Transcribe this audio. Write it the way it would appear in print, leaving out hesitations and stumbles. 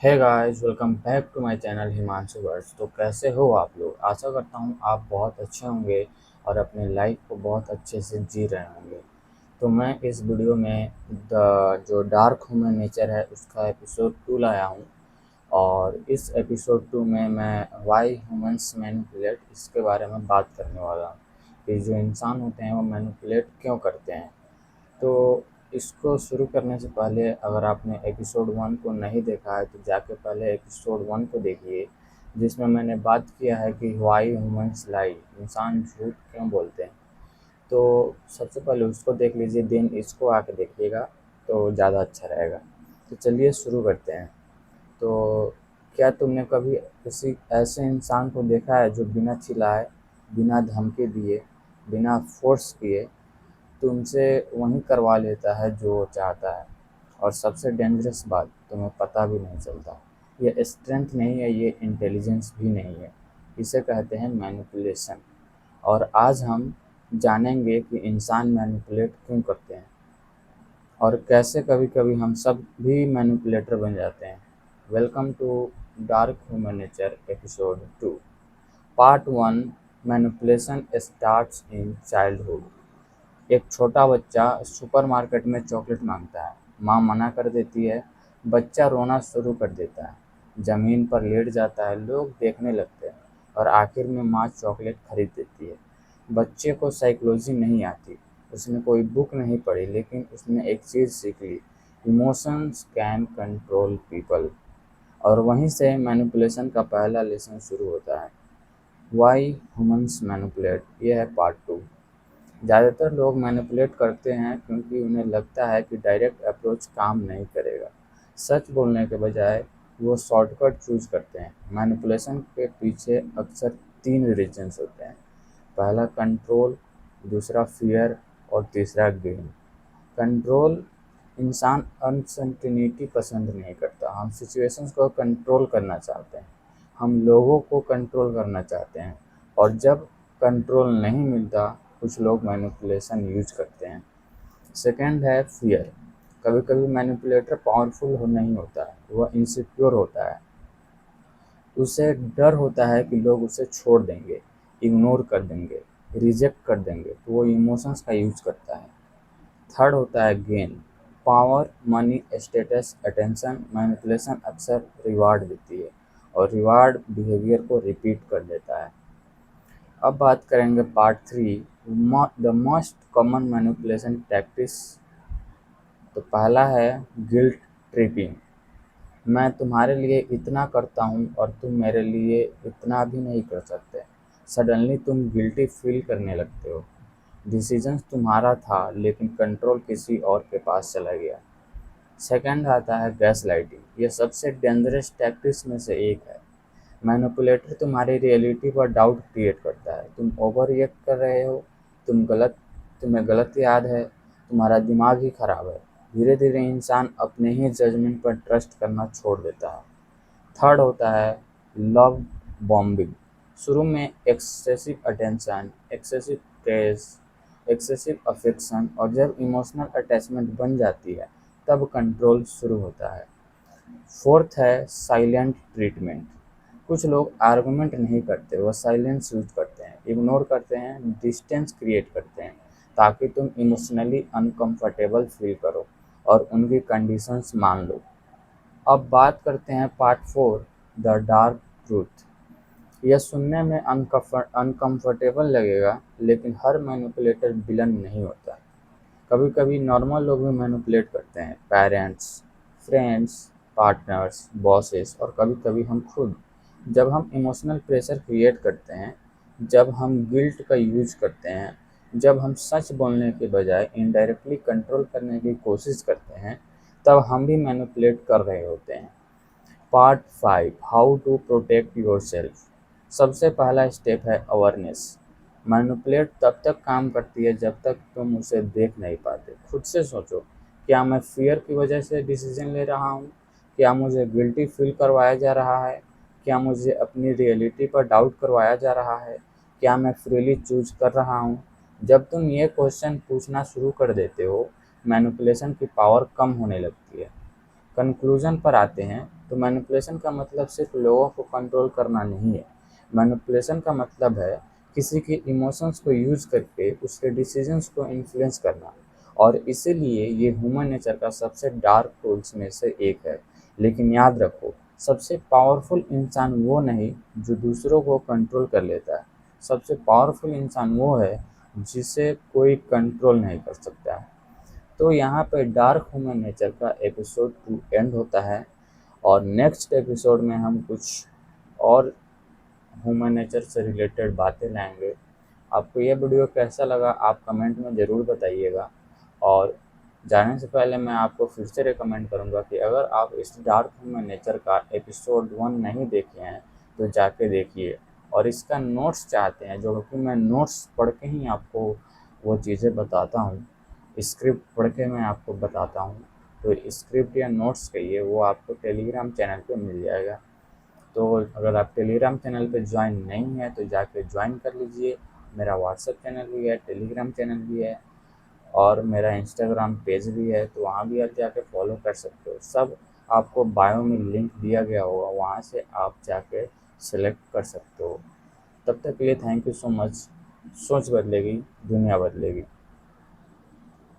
Hey guys, welcome back to my channel Himanshu words. तो कैसे हो आप लोग? आशा करता हूँ आप बहुत अच्छे होंगे और अपने लाइफ को बहुत अच्छे से जी रहे होंगे। तो मैं इस वीडियो में जो डार्क ह्यूमन नेचर है उसका एपिसोड 2 लाया हूँ। और इस एपिसोड 2 में मैं वाई ह्यूमंस मैनिपुलेट इसके बारे में बात करने वाला हूँ कि जो इंसान होते हैं वो मैनिपुलेट क्यों करते हैं। तो इसको शुरू करने से पहले अगर आपने एपिसोड 1 को नहीं देखा है तो जाके पहले एपिसोड 1 को देखिए, जिसमें मैंने बात किया है कि व्हाई ह्यूमंस लाई, इंसान झूठ क्यों बोलते हैं। तो सबसे पहले उसको देख लीजिए, देन इसको आके देखिएगा तो ज़्यादा अच्छा रहेगा। तो चलिए शुरू करते हैं। तो क्या तुमने कभी किसी ऐसे इंसान को देखा है जो बिना चिल्लाए, बिना धमकी दिए, बिना फोर्स किए तुमसे वही करवा लेता है जो वो चाहता है? और सबसे डेंजरस बात, तुम्हें पता भी नहीं चलता। ये स्ट्रेंथ नहीं है, ये इंटेलिजेंस भी नहीं है, इसे कहते हैं मैनिपुलेशन। और आज हम जानेंगे कि इंसान मैनिपुलेट क्यों करते हैं और कैसे कभी कभी हम सब भी मैनिपुलेटर बन जाते हैं। Welcome to dark human nature episode 2 part 1। Manipulation starts in childhood. एक छोटा बच्चा सुपरमार्केट में चॉकलेट मांगता है। माँ मना कर देती है। बच्चा रोना शुरू कर देता है, ज़मीन पर लेट जाता है, लोग देखने लगते हैं और आखिर में माँ चॉकलेट खरीद देती है। बच्चे को साइकोलॉजी नहीं आती, उसने कोई बुक नहीं पढ़ी, लेकिन उसने एक चीज़ सीख ली, इमोशंस कैन कंट्रोल पीपल। और वहीं से मैनिपुलेशन का पहला लेसन शुरू होता है। वाई ह्यूमंस मैनिपुलेट, ये है पार्ट 2। ज़्यादातर लोग मैनिपुलेट करते हैं क्योंकि उन्हें लगता है कि डायरेक्ट अप्रोच काम नहीं करेगा। सच बोलने के बजाय वो शॉर्टकट चूज करते हैं। मैनिपुलेशन के पीछे अक्सर 3 रीजंस होते हैं। पहला कंट्रोल, दूसरा फियर और तीसरा गेम। कंट्रोल, इंसान अनसर्टेनिटी पसंद नहीं करता। हम सिचुएशंस को कंट्रोल करना चाहते हैं, हम लोगों को कंट्रोल करना चाहते हैं। और जब कंट्रोल नहीं मिलता, कुछ लोग मैनिपुलेशन यूज करते हैं। सेकंड है फियर। कभी कभी मैनिपुलेटर पावरफुल हो नहीं होता है, वह इनसिक्योर होता है। उसे डर होता है कि लोग उसे छोड़ देंगे, इग्नोर कर देंगे, रिजेक्ट कर देंगे, तो वो इमोशंस का यूज करता है। थर्ड होता है gain. Power, money, status, attention. Manipulation अक्सर रिवार्ड देती है और रिवार्ड बिहेवियर को रिपीट कर देता है। अब बात करेंगे part 3, the most common manipulation tactics. तो पहला है गिल्ट ट्रिपिंग। मैं तुम्हारे लिए इतना करता हूँ और तुम मेरे लिए इतना भी नहीं कर सकते। सडनली तुम गिल्टी फील करने लगते हो। डिसीजन तुम्हारा था लेकिन कंट्रोल किसी और के पास चला गया। सेकंड आता है गैस लाइटिंग। ये सबसे डेंजरस टैक्टिक्स में से एक है। मैनिपुलेटर तुम्हारी रियलिटी पर डाउट क्रिएट करता है। तुम ओवर रिएक्ट कर रहे हो, तुम्हें गलत याद है, तुम्हारा दिमाग ही खराब है। धीरे धीरे इंसान अपने ही जजमेंट पर ट्रस्ट करना छोड़ देता है। थर्ड होता है लव बॉम्बिंग। शुरू में excessive attention, excessive praise, excessive affection, और जब इमोशनल अटैचमेंट बन जाती है तब कंट्रोल शुरू होता है। फोर्थ है साइलेंट ट्रीटमेंट। कुछ लोग आर्गुमेंट नहीं करते, वो साइलेंस यूज करते हैं, इग्नोर करते हैं, डिस्टेंस क्रिएट करते हैं ताकि तुम इमोशनली अनकंफर्टेबल फील करो और उनकी कंडीशंस मान लो। अब बात करते हैं पार्ट 4, द डार्क ट्रूथ। यह सुनने में अनकंफर्टेबल लगेगा, लेकिन हर मैनिपुलेटर विलन नहीं होता। कभी कभी नॉर्मल लोग भी मैनिपुलेट करते हैं, पेरेंट्स, फ्रेंड्स, पार्टनर्स, बॉसेस और कभी कभी हम खुद। जब हम इमोशनल प्रेशर क्रिएट करते हैं, जब हम गिल्ट का यूज करते हैं, जब हम सच बोलने के बजाय इनडायरेक्टली कंट्रोल करने की कोशिश करते हैं, तब हम भी मैनिपुलेट कर रहे होते हैं। Part 5, how to protect yourself. सबसे पहला स्टेप है अवेयरनेस। मैनिपुलेट तब तक काम करती है जब तक तुम उसे देख नहीं पाते। खुद से सोचो, क्या मैं फियर की वजह से डिसीजन ले रहा हूँ? क्या मुझे गिल्टी फील करवाया जा रहा है? क्या मुझे अपनी रियलिटी पर डाउट करवाया जा रहा है? क्या मैं फ्रीली चूज कर रहा हूँ? जब तुम ये क्वेश्चन पूछना शुरू कर देते हो, मैनिपुलेशन की पावर कम होने लगती है। कंक्लूजन पर आते हैं। तो मैनिपुलेशन का मतलब सिर्फ लोगों को कंट्रोल करना नहीं है। मैनिपुलेशन का मतलब है किसी के इमोशंस को यूज़ करके उसके डिसीजंस को इन्फ्लुएंस करना, और इसीलिए ये ह्यूमन नेचर का सबसे डार्क टूल्स में से एक है। लेकिन याद रखो, सबसे पावरफुल इंसान वो नहीं जो दूसरों को कंट्रोल कर लेता है। सबसे पावरफुल इंसान वो है जिसे कोई कंट्रोल नहीं कर सकता है। तो यहाँ पे डार्क ह्यूमन नेचर का एपिसोड 2 एंड होता है, और नेक्स्ट एपिसोड में हम कुछ और ह्यूमन नेचर से रिलेटेड बातें लाएंगे। आपको यह वीडियो कैसा लगा आप कमेंट में ज़रूर बताइएगा। और जाने से पहले मैं आपको फिर से रिकमेंड करूँगा कि अगर आप इस डार्क ह्यूमन नेचर का एपिसोड 1 नहीं देखे हैं तो जाके देखिए, और इसका नोट्स चाहते हैं जो कि मैं नोट्स पढ़ के ही आपको वो चीज़ें बताता हूँ, स्क्रिप्ट पढ़ के मैं आपको बताता हूँ। तो स्क्रिप्ट या नोट्स कहिए, वो आपको टेलीग्राम चैनल पे मिल जाएगा। तो अगर आप टेलीग्राम चैनल पे ज्वाइन नहीं है तो जाके ज्वाइन कर लीजिए। मेरा व्हाट्सएप चैनल भी है, टेलीग्राम चैनल भी है, और मेरा इंस्टाग्राम पेज भी है, तो वहाँ भी आप जाके फॉलो कर सकते हो। सब आपको बायो में लिंक दिया गया होगा, वहाँ से आप जाके सेलेक्ट कर सकते हो। तब तक के लिए थैंक यू सो मच। सोच बदलेगी, दुनिया बदलेगी।